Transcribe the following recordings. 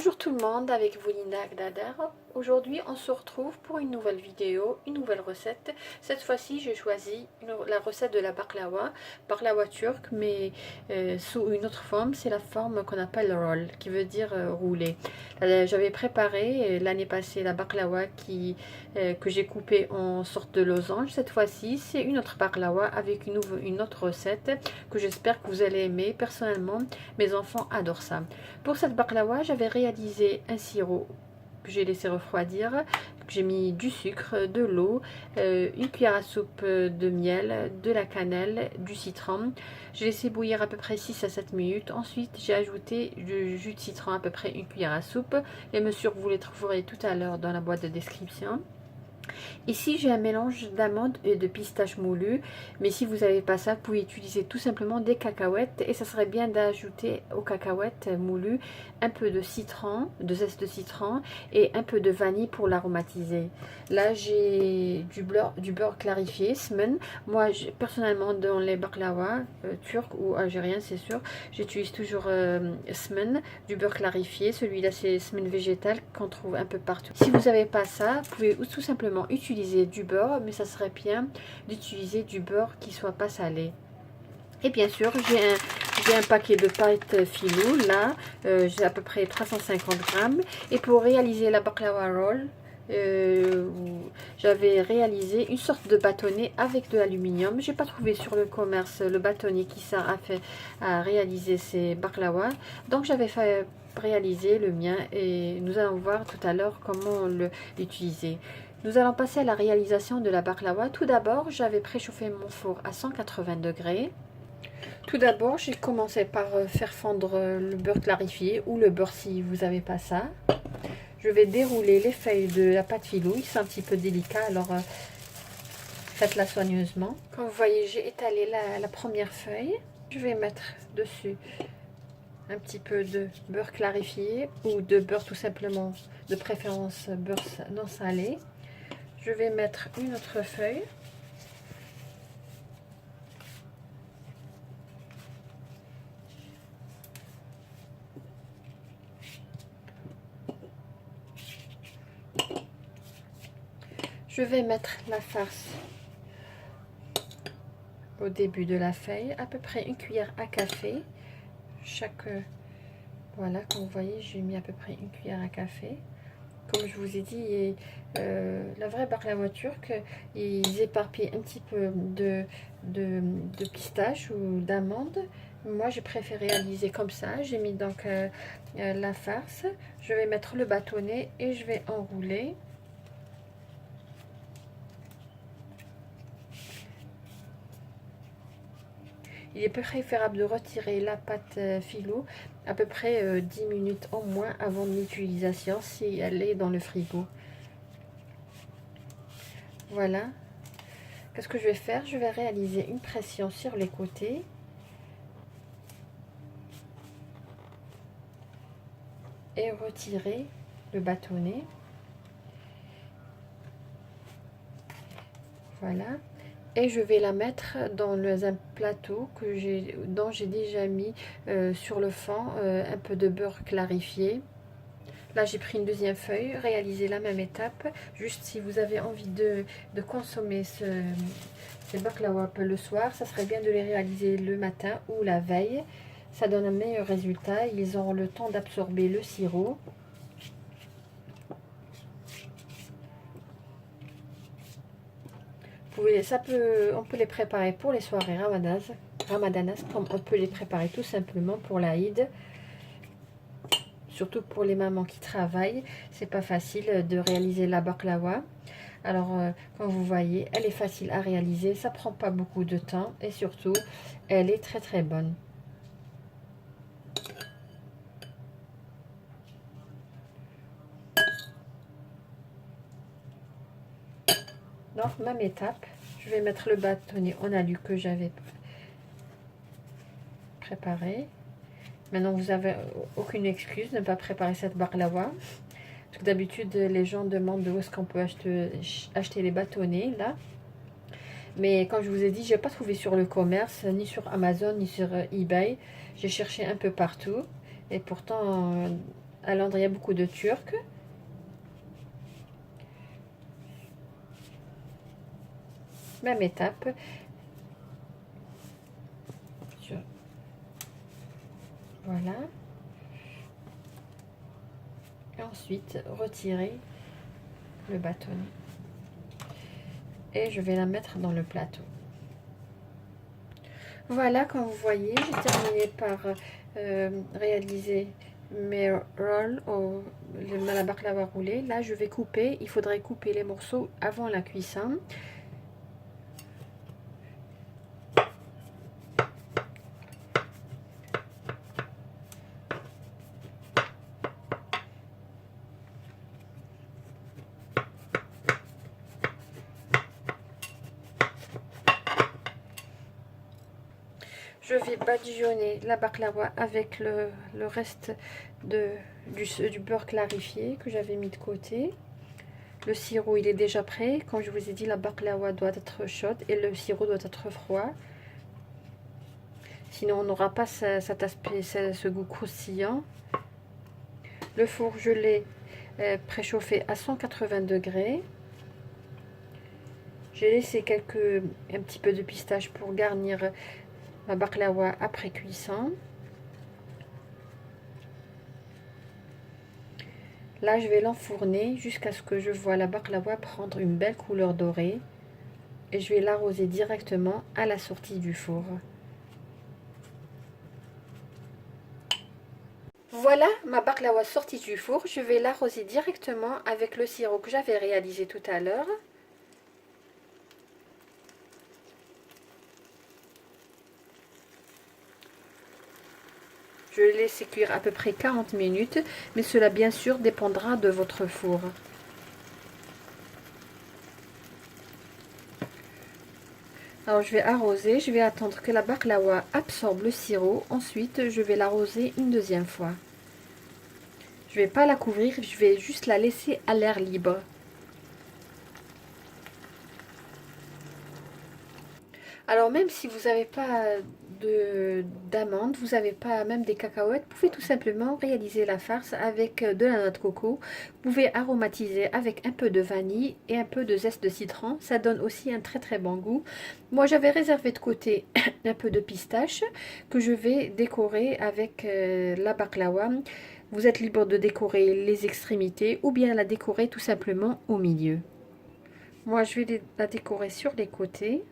Bonjour tout le monde, avec vous Linda Agdader. Aujourd'hui on se retrouve pour une nouvelle vidéo, une nouvelle recette. Cette fois-ci j'ai choisi la recette de la baklawa turc, mais sous une autre forme. C'est la forme qu'on appelle roll, qui veut dire rouler. J'avais préparé l'année passée la baklawa que j'ai coupée en sorte de losange. Cette fois-ci c'est une autre baklawa avec une autre recette que j'espère que vous allez aimer. Personnellement mes enfants adorent ça. Pour cette baklawa, j'avais réalisé un sirop que j'ai laissé refroidir. J'ai mis du sucre, de l'eau, une cuillère à soupe de miel, de la cannelle, du citron. J'ai laissé bouillir à peu près 6 à 7 minutes. Ensuite, j'ai ajouté du jus de citron, à peu près une cuillère à soupe. Les mesures, vous les trouverez tout à l'heure dans la boîte de description. Ici, j'ai un mélange d'amandes et de pistaches moulues, mais si vous n'avez pas ça, vous pouvez utiliser tout simplement des cacahuètes, et ça serait bien d'ajouter aux cacahuètes moulues un peu de citron, de zeste de citron et un peu de vanille pour l'aromatiser. Là, j'ai du beurre clarifié, semen. Moi, personnellement, dans les baklawa turcs ou algériens, c'est sûr, j'utilise toujours semen, du beurre clarifié. Celui-là, c'est semen végétal qu'on trouve un peu partout. Si vous n'avez pas ça, vous pouvez tout simplement utiliser du beurre, mais ça serait bien d'utiliser du beurre qui soit pas salé. Et bien sûr, j'ai un paquet de pâte filou. Là, j'ai à peu près 350 grammes. Et pour réaliser la baklawa roll, j'avais réalisé une sorte de bâtonnet avec de l'aluminium. J'ai pas trouvé sur le commerce le bâtonnet qui sert à réaliser ces baklawa, donc j'avais fait réaliser le mien et nous allons voir tout à l'heure comment l'utiliser. Nous allons passer à la réalisation de la baklawa. Tout d'abord, j'avais préchauffé mon four à 180 degrés. Tout d'abord, j'ai commencé par faire fondre le beurre clarifié ou le beurre si vous n'avez pas ça. Je vais dérouler les feuilles de la pâte filouille, c'est un petit peu délicat, alors faites-la soigneusement. Comme vous voyez, j'ai étalé la première feuille. Je vais mettre dessus un petit peu de beurre clarifié ou de beurre tout simplement, de préférence beurre non salé. Je vais mettre une autre feuille. Je vais mettre la farce au début de la feuille, à peu près une cuillère à café. Voilà, comme vous voyez, j'ai mis à peu près une cuillère à café. Comme je vous ai dit, la vraie baklawa turque, ils éparpillent un petit peu de pistache ou d'amande. Moi, j'ai préféré réaliser comme ça. J'ai mis donc la farce. Je vais mettre le bâtonnet et je vais enrouler. Il est préférable de retirer la pâte filou à peu près 10 minutes au moins avant l'utilisation si elle est dans le frigo. Voilà. Qu'est-ce que je vais faire? Je vais réaliser une pression sur les côtés. Et retirer le bâtonnet. Voilà. Et je vais la mettre dans un plateau dont j'ai déjà mis sur le fond un peu de beurre clarifié. Là, j'ai pris une deuxième feuille, réaliser la même étape. Juste si vous avez envie de consommer ces baklawa le soir, ça serait bien de les réaliser le matin ou la veille. Ça donne un meilleur résultat. Ils auront le temps d'absorber le sirop. On peut les préparer pour les soirées ramadanas, comme on peut les préparer tout simplement pour l'Aïd. Surtout pour les mamans qui travaillent, c'est pas facile de réaliser la baklawa. Alors, comme vous voyez, elle est facile à réaliser, ça prend pas beaucoup de temps et surtout, elle est très très bonne. Donc, même étape, je vais mettre le bâtonnet en alu que j'avais préparé. Maintenant, vous n'avez aucune excuse de ne pas préparer cette baklawa. Parce que d'habitude, les gens demandent où est-ce qu'on peut acheter les bâtonnets, là. Mais comme je vous ai dit, je n'ai pas trouvé sur le commerce, ni sur Amazon, ni sur eBay. J'ai cherché un peu partout. Et pourtant, à Londres, il y a beaucoup de Turcs. Même étape. Voilà. Et ensuite, retirer le bâtonnet. Et je vais la mettre dans le plateau. Voilà, comme vous voyez, j'ai terminé par réaliser mes rolls, la baklava roulée. Là, je vais couper. Il faudrait couper les morceaux avant la cuisson. Je vais badigeonner la baklava avec le reste du beurre clarifié que j'avais mis de côté. Le sirop, il est déjà prêt. Comme je vous ai dit, la baklava doit être chaude et le sirop doit être froid. Sinon, on n'aura pas cet aspect, ce goût croustillant. Le four, je l'ai préchauffé à 180 degrés. J'ai laissé un petit peu de pistache pour garnir ma baklava après cuisson. Là, je vais l'enfourner jusqu'à ce que je vois la baklava prendre une belle couleur dorée. Et je vais l'arroser directement à la sortie du four. Voilà ma baklava sortie du four. Je vais l'arroser directement avec le sirop que j'avais réalisé tout à l'heure. Je vais laisser cuire à peu près 40 minutes, mais cela bien sûr dépendra de votre four. Alors je vais arroser, je vais attendre que la baklava absorbe le sirop, ensuite je vais l'arroser une deuxième fois. Je vais pas la couvrir, je vais juste la laisser à l'air libre. Alors même si vous n'avez pas d'amandes, vous n'avez pas même des cacahuètes, vous pouvez tout simplement réaliser la farce avec de la noix de coco. Vous pouvez aromatiser avec un peu de vanille et un peu de zeste de citron. Ça donne aussi un très très bon goût. Moi j'avais réservé de côté un peu de pistache que je vais décorer avec la baklava. Vous êtes libre de décorer les extrémités ou bien la décorer tout simplement au milieu. Moi je vais la décorer sur les côtés.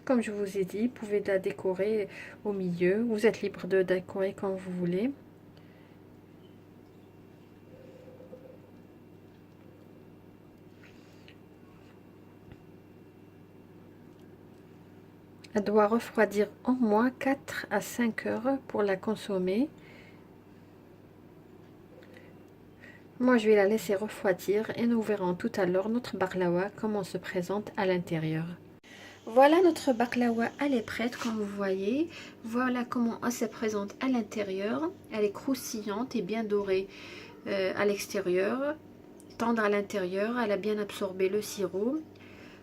Comme je vous ai dit, vous pouvez la décorer au milieu. Vous êtes libre de décorer quand vous voulez. Elle doit refroidir au moins 4 à 5 heures pour la consommer. Moi, je vais la laisser refroidir et nous verrons tout à l'heure notre baklava, comment se présente à l'intérieur. Voilà notre baklava, elle est prête comme vous voyez. Voilà comment elle se présente à l'intérieur. Elle est croustillante et bien dorée à l'extérieur, tendre à l'intérieur. Elle a bien absorbé le sirop.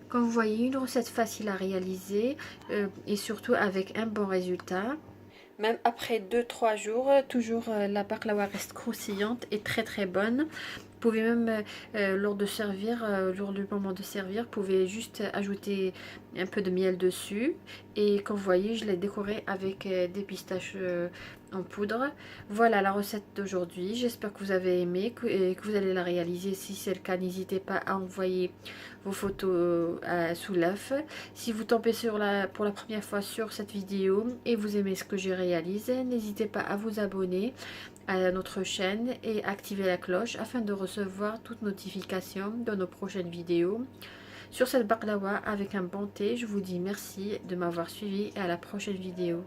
Comme vous voyez, une recette facile à réaliser et surtout avec un bon résultat. Même après 2-3 jours, toujours la baklava reste croustillante et très très bonne. Vous pouvez même, lors du moment de servir, vous pouvez juste ajouter un peu de miel dessus. Et comme vous voyez, je l'ai décoré avec des pistaches en poudre. Voilà la recette d'aujourd'hui. J'espère que vous avez aimé et que vous allez la réaliser. Si c'est le cas, n'hésitez pas à envoyer vos photos sous l'œuf. Si vous tombez pour la première fois sur cette vidéo et vous aimez ce que je réalise, n'hésitez pas à vous abonner à notre chaîne et activer la cloche afin de recevoir toutes notifications de nos prochaines vidéos. Sur cette baklava avec un bon thé, je vous dis merci de m'avoir suivi et à la prochaine vidéo.